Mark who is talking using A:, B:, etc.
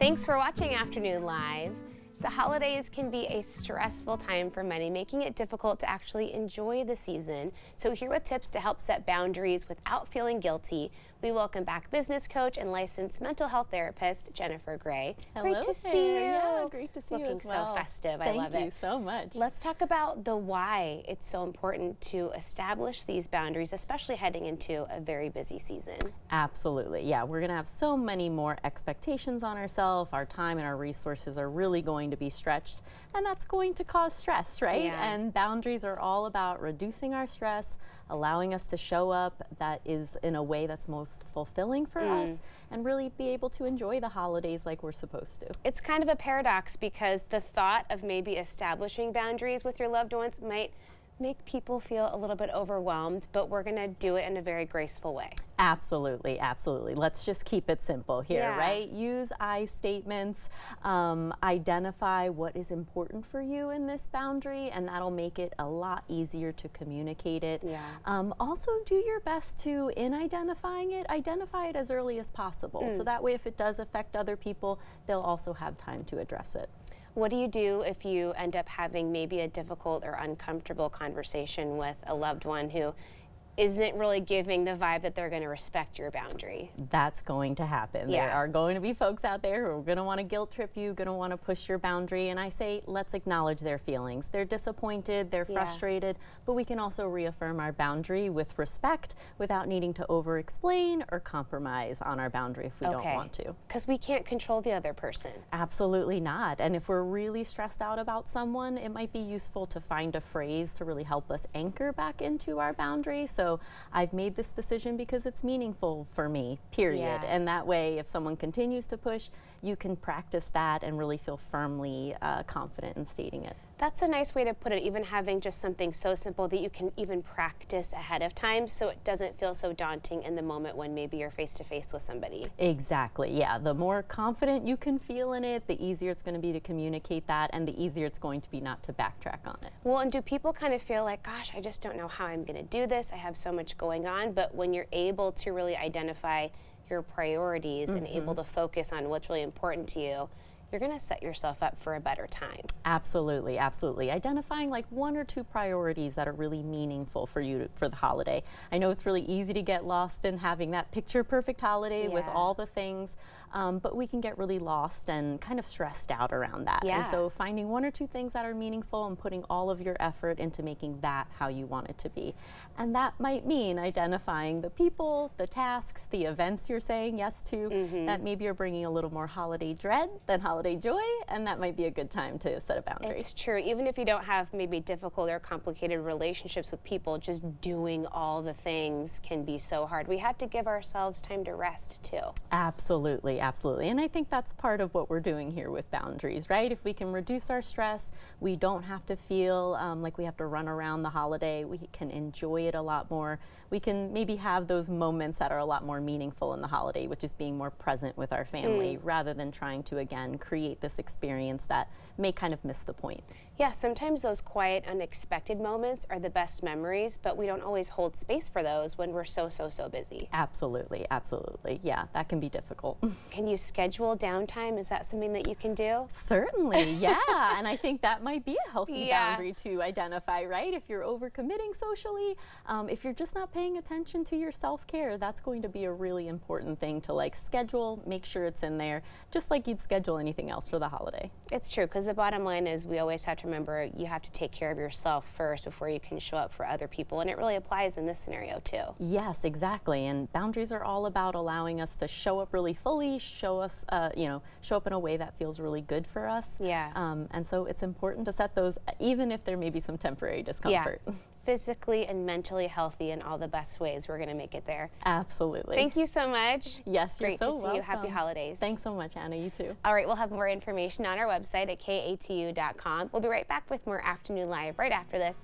A: Thanks for watching Afternoon Live. The holidays can be a stressful time for many, making it difficult to actually enjoy the season. So here with tips to help set boundaries without feeling guilty, we welcome back business coach and licensed mental health therapist, Jennifer Gray.
B: Hello
A: Great to see you.
B: Yeah, great to see you
A: Looking
B: as well.
A: so festive.
B: Thank
A: I love it.
B: Thank you so much.
A: Let's talk about the why it's so important to establish these boundaries, especially heading into a very busy season.
B: Absolutely. Yeah, we're going to have so many more expectations on ourselves. Our time and our resources are really going to be stretched, and that's going to cause stress, right?
A: Yeah.
B: And boundaries are all about reducing our stress, allowing us to show up that is in a way that's most fulfilling for us, and really be able to enjoy the holidays like we're supposed to.
A: It's kind of a paradox because the thought of maybe establishing boundaries with your loved ones might make people feel a little bit overwhelmed, but we're going to do it in a very graceful way.
B: Absolutely, absolutely. Let's just keep it simple here,
A: Yeah.
B: right? Use I statements, identify what is important for you in this boundary, and that'll make it a lot easier to communicate it.
A: Yeah.
B: Also, do your best to, in identifying it, identify it as early as possible. So that way, if it does affect other people, they'll also have time to address it.
A: What do you do if you end up having maybe a difficult or uncomfortable conversation with a loved one who isn't really giving the vibe that they're going to respect your boundary?
B: That's going to happen.
A: Yeah.
B: There are going to be folks out there who are going to want to guilt trip you, going to want to push your boundary, and I say let's acknowledge their feelings. They're disappointed, they're frustrated, but we can also reaffirm our boundary with respect without needing to over-explain or compromise on our boundary if we don't want to.
A: Because we can't control the other person.
B: Absolutely not. And if we're really stressed out about someone, it might be useful to find a phrase to really help us anchor back into our boundary. So I've made this decision because it's meaningful for me, period.
A: Yeah.
B: And that way, if someone continues to push, you can practice that and really feel firmly confident in stating it.
A: That's a nice way to put it, even having just something so simple that you can even practice ahead of time so it doesn't feel so daunting in the moment when maybe you're face to face with somebody.
B: Exactly, yeah. The more confident you can feel in it, the easier it's going to be to communicate that, and the easier it's going to be not to backtrack on it.
A: Well, and do people kind of feel like, gosh, I just don't know how I'm going to do this. I have so much going on. But when you're able to really identify your priorities and able to focus on what's really important to you, you're going to set yourself up for a better time.
B: Absolutely, absolutely. Identifying like one or two priorities that are really meaningful for you for the holiday. I know it's really easy to get lost in having that picture perfect holiday with all the things, but we can get really lost and kind of stressed out around that.
A: Yeah.
B: And so finding one or two things that are meaningful and putting all of your effort into making that how you want it to be. And that might mean identifying the people, the tasks, the events you're saying yes to, that maybe you're bringing a little more holiday dread than holiday joy, and that might be a good time to set a boundary.
A: It's true. Even if you don't have maybe difficult or complicated relationships with people, just doing all the things can be so hard. We have to give ourselves time to rest too.
B: Absolutely, absolutely. And I think that's part of what we're doing here with boundaries, right? If we can reduce our stress, we don't have to feel like we have to run around the holiday. We can enjoy it a lot more. We can maybe have those moments that are a lot more meaningful in the holiday, which is being more present with our family rather than trying to, again, create this experience that may kind of miss the point.
A: Yeah, sometimes those quiet, unexpected moments are the best memories, but we don't always hold space for those when we're so busy.
B: Absolutely, absolutely. Yeah, that can be difficult.
A: Can you schedule downtime? Is that something that you can do?
B: Certainly, yeah. And I think that might be a healthy
A: Yeah.
B: boundary to identify, right? If you're overcommitting socially, if you're just not paying attention to your self-care, that's going to be a really important thing to like schedule, make sure it's in there, just like you'd schedule anything else for the holiday.
A: It's true, because the bottom line is we always have to remember you have to take care of yourself first before you can show up for other people, and it really applies in this scenario too.
B: Yes, exactly. And boundaries are all about allowing us to show up really fully, show us, show up in a way that feels really good for us.
A: Yeah.
B: And so it's important to set those, even if there may be some temporary discomfort.
A: Yeah. Physically and mentally healthy in all the best ways. We're going to make it there.
B: Absolutely.
A: Thank you so much.
B: Yes, you're
A: Great
B: so
A: to see
B: welcome.
A: you. Happy holidays.
B: Thanks so much, Anna. You too.
A: All right, we'll have more information on our website at katu.com. We'll be right back with more Afternoon Live right after this.